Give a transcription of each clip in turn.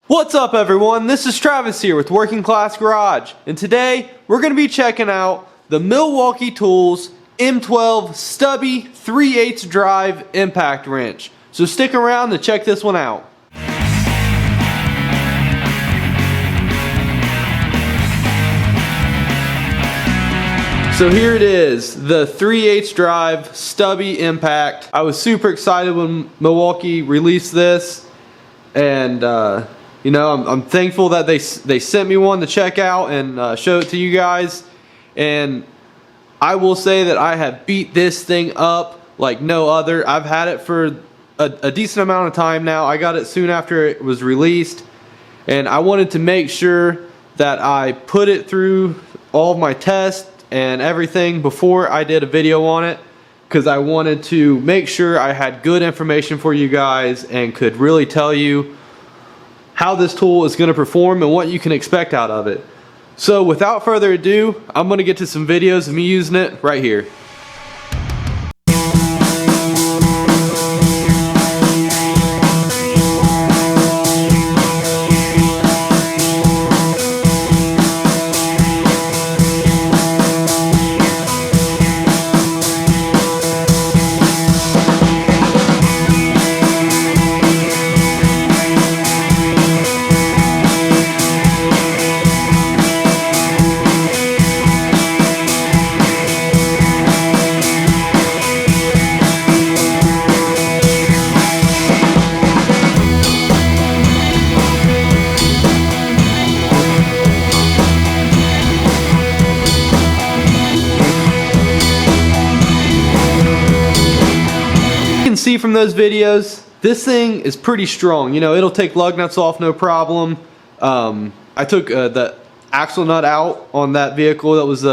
What's up everyone, this is Travis here with Working Class Garage, and today we're going to be checking out the Milwaukee Tools M12 Stubby 3/8 drive impact wrench. So stick around to check this one out. So here it is, the 3/8 drive Stubby impact. I was super excited when Milwaukee released this, and you know, I'm thankful that they sent me one to check out and show it to you guys. And I will say that I have beat this thing up like no other. I've had it for a decent amount of time now. I got it soon after it was released, and I wanted to make sure that I put it through all of my tests and everything before I did a video on it, because I wanted to make sure I had good information for you guys and could really tell you how this tool is going to perform and what you can expect out of it. So without further ado, I'm going to get to some videos of me using it right here. See from those videos, this thing is pretty strong. You know, it'll take lug nuts off no problem. I took the axle nut out on that vehicle that was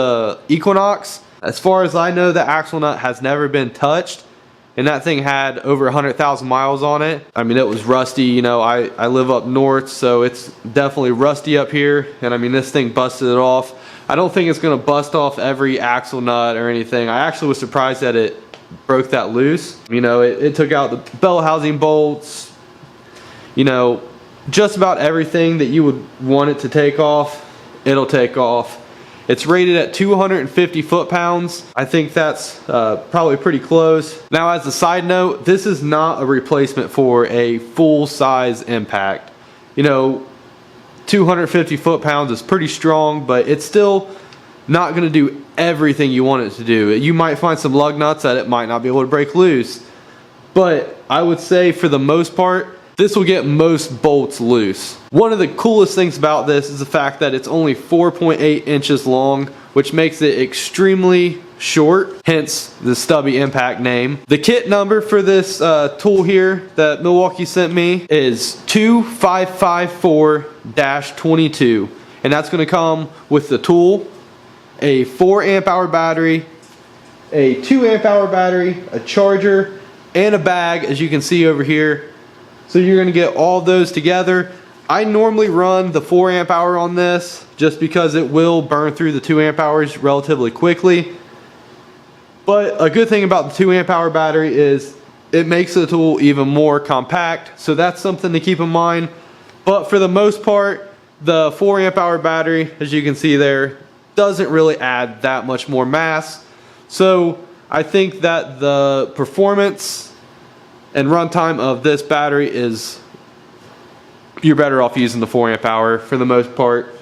Equinox. As far as I know, the axle nut has never been touched, and that thing had over 100,000 miles on it. I mean, it was rusty. You know, I live up north, so it's definitely rusty up here, and I mean, this thing busted it off. I don't think it's gonna bust off every axle nut or anything. I actually was surprised that it broke that loose. You know, it took out the bell housing bolts, you know, just about everything that you would want it to take off, it'll take off. It's rated at 250 foot-pounds. I think that's probably pretty close. Now, as a side note, this is not a replacement for a full-size impact. You know, 250 foot-pounds is pretty strong, but it's still not going to do everything you want it to do. You might find some lug nuts that it might not be able to break loose, but I would say for the most part, this will get most bolts loose. One of the coolest things about this is the fact that it's only 4.8 inches long, which makes it extremely short, hence the Stubby impact name. The kit number for this tool here that Milwaukee sent me is 2554-22, and that's going to come with the tool, a 4 amp hour battery, a 2 amp hour battery, a charger, and a bag, as you can see over here. So you're going to get all those together. I normally run the 4 amp hour on this just because it will burn through the 2 amp hours relatively quickly. But a good thing about the 2 amp hour battery is it makes the tool even more compact, so that's something to keep in mind. But for the most part, the 4 amp hour battery, as you can see there, doesn't really add that much more mass. So I think that the performance and runtime of this battery is, you're better off using the 4 amp hour for the most part,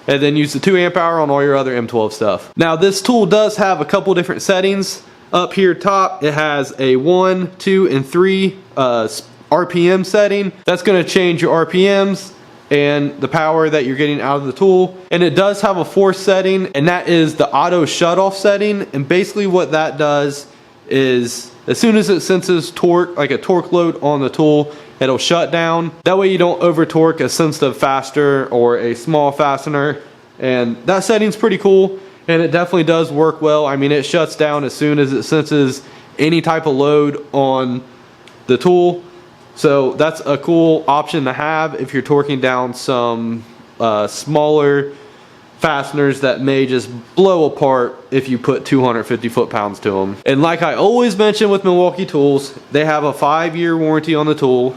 and then use the 2 amp hour on all your other M12 stuff. Now, this tool does have a couple different settings. Up here top, it has a 1, 2, and 3 RPM setting. That's going to change your RPMs and the power that you're getting out of the tool. And it does have a 4th setting, and that is the auto shut off setting. And basically what that does is, as soon as it senses torque, like a torque load on the tool, it'll shut down. That way you don't over torque a sensitive fastener or a small fastener. And that setting's pretty cool, and it definitely does work well. I mean, it shuts down as soon as it senses any type of load on the tool. So that's a cool option to have if you're torquing down some smaller fasteners that may just blow apart if you put 250 foot-pounds to them. And like I always mention with Milwaukee tools, they have a 5-year warranty on the tool,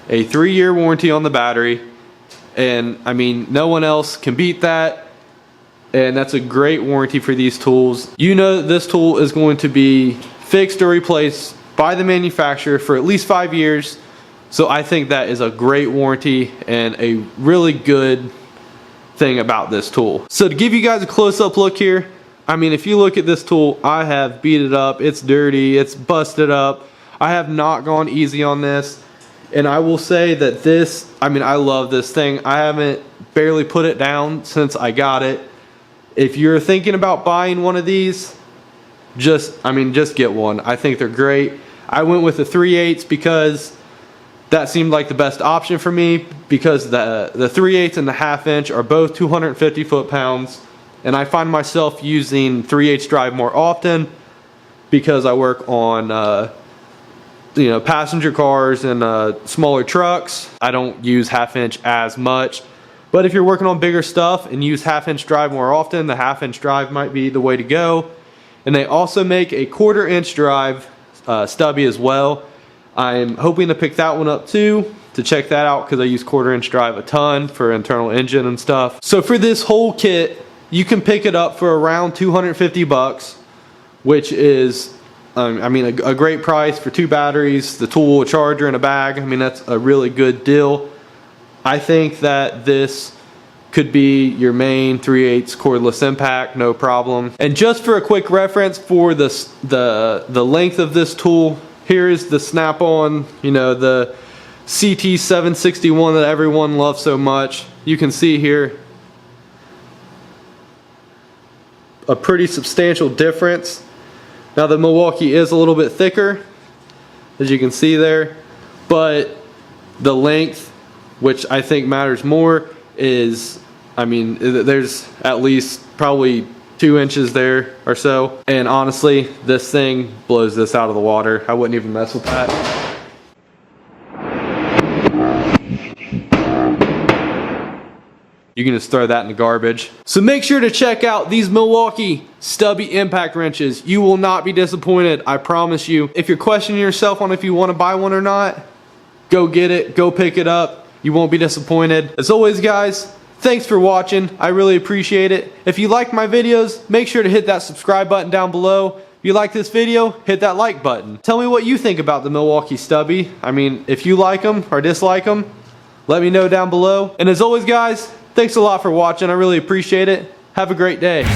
a 3-year warranty on the battery, And I mean, no one else can beat that. And that's a great warranty for these tools. You know that this tool is going to be fixed or replaced by the manufacturer for at least 5 years. So I think that is a great warranty and a really good thing about this tool. So to give you guys a close-up look here, I mean, if you look at this tool, I have beat it up, it's dirty, it's busted up. I have not gone easy on this. And I will say that this, I mean, I love this thing. I haven't barely put it down since I got it. If you're thinking about buying one of these, just get one. I think they're great. I went with the 3/8 because that seemed like the best option for me, because the 3/8 and the 1/2 inch are both 250 foot-pounds, and I find myself using 3/8 drive more often because I work on passenger cars and smaller trucks. I don't use 1/2 inch as much, but if you're working on bigger stuff and use 1/2 inch drive more often, the 1/2 inch drive might be the way to go. And they also make a 1/4 inch drive stubby as well. I'm hoping to pick that one up too, to check that out, because I use 1/4 inch drive a ton for internal engine and stuff. So for this whole kit, you can pick it up for around 250 bucks, which is I mean, a great price for 2 batteries, the tool, a charger, and a bag. I mean, that's a really good deal. I think that this could be your main 3/8 cordless impact, no problem. And just for a quick reference for the length of this tool, here is the snap-on, the CT761 that everyone loves so much. You can see here a pretty substantial difference. Now the Milwaukee is a little bit thicker, as you can see there, but the length, which I think matters more, is, I mean, there's at least probably 2 inches there or so. And honestly, this thing blows this out of the water. I wouldn't even mess with that. You can just throw that in the garbage. So make sure to check out these Milwaukee Stubby impact wrenches. You will not be disappointed, I promise you. If you're questioning yourself on if you want to buy one or not, go get it, go pick it up. You won't be disappointed. As always, guys, thanks for watching. I really appreciate it. If you like my videos, make sure to hit that subscribe button down below. If you like this video, hit that like button. Tell me what you think about the Milwaukee Stubby. I mean, if you like them or dislike them, let me know down below. And as always, guys, thanks a lot for watching. I really appreciate it. Have a great day.